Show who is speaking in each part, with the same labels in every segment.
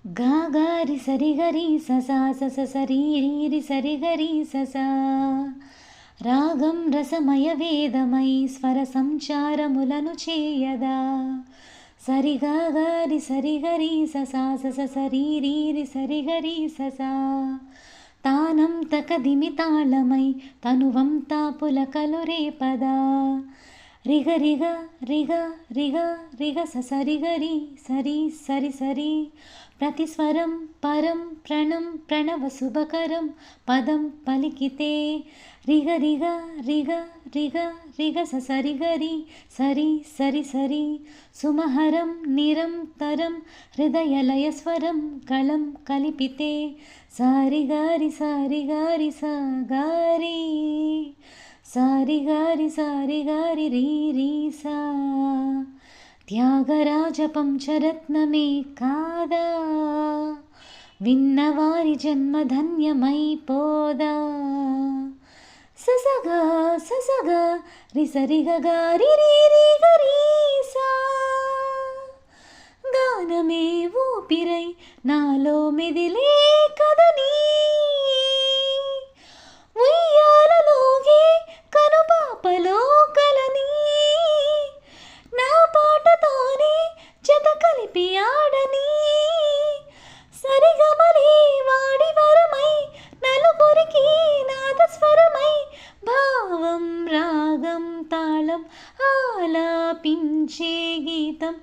Speaker 1: గా గారి సరి గరి ససా సస సరి రీరి సరి గరి ససా రాగం రసమయ వేదమై స్వర సంచారములను చేయదా సరిగా గారి సరి గరి ససా సస సరి రీరి సరి గరి ససా తానం తకదిమి తాళమై తనువంతా పులకలు రేపదా రిగ రిగ రిగ రిగ రిగ సరి గరి సరి సరి సరి ప్రతిస్వరం పరం ప్రణం ప్రణవ శుభకరం పదం పలికితే రిగ రిగ రిగ రిగ రిగ సరి గరి సరి సరి సరి సుమహరం నిరంతరం హృదయలయ స్వరం కళం కలిపితే సారి గారి సారి గారి సా గారి సారి గారి రీ రీ సా త్యాగరాజ పంచరత్నమే కాదా విన్నవారి జన్మ ధన్యమైపోదా ససగా ససగా రిసరిగ గారి రీ రీ గరీసా గానమే ఊపిరై నాలో మెదిలే కదని ఉయ్యాలలోగే కనుపాపలో కలని నా పాటతోనే జత కలిపి ఆడని సరిగమలే వాడి వరమై నలుగురికి నాదస్వరమై భావం రాగం తాళం ఆలాపించే గీతం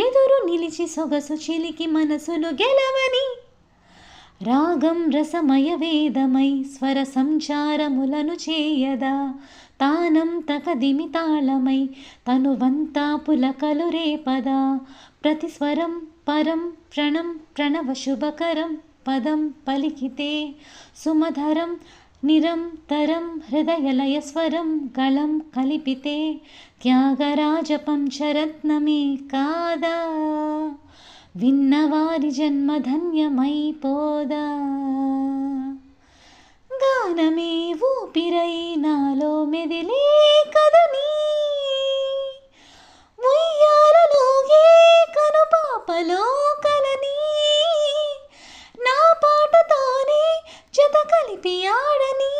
Speaker 1: ఎదురు నిలిచి సొగసు చిలికి మనసులు గెలవని రాగం రసమయ వేదమై స్వర సంచారములను చేయదా తానం తకదిమి తాళమై తనువంతా పులకలు రేపదా ప్రతిస్వరం పరం ప్రణం ప్రణవ శుభకరం పదం పలికితే సుమధరం నిరంతరం హృదయలయ స్వరం గళం కలిపితే త్యాగరాజ పంచరత్నమే కాదా విన్నవారి జన్మ ధన్యమైపోదా గానమే ఊపిరై నాలో మెదిలే కదని ఉయ్యాలలోగే కనుపాపలో కలని నా పాటతోనే జత కలిపి ఆడని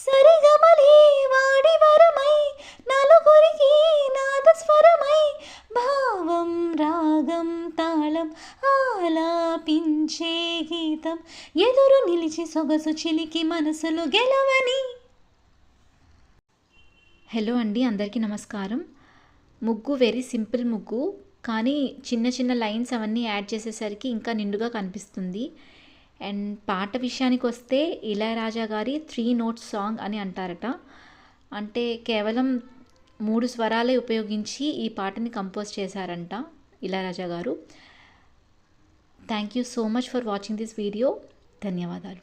Speaker 1: సరిగమలే వాడి వరమై నలుగురికి నాదస్వరమై భావం రాగం తాళం ఆలాపించే గీతం ఎదురు నిలిచి సొగసు చిలికి మనసులు గెలవని.
Speaker 2: హలో అండి, అందరికీ నమస్కారం. ముగ్గు వెరీ సింపుల్ ముగ్గు, కానీ చిన్న చిన్న లైన్స్ అవన్నీ యాడ్ చేసేసరికి ఇంకా నిండుగా కనిపిస్తుంది. అండ్ పాట విషయానికి వస్తే ఇళయరాజా గారి 3 notes సాంగ్ అని అంటారట. అంటే కేవలం 3 స్వరాలే ఉపయోగించి ఈ పాటని కంపోజ్ చేశారంట ఇళయరాజా గారు. Thank you so much for watching this video. ధన్యవాదాలు.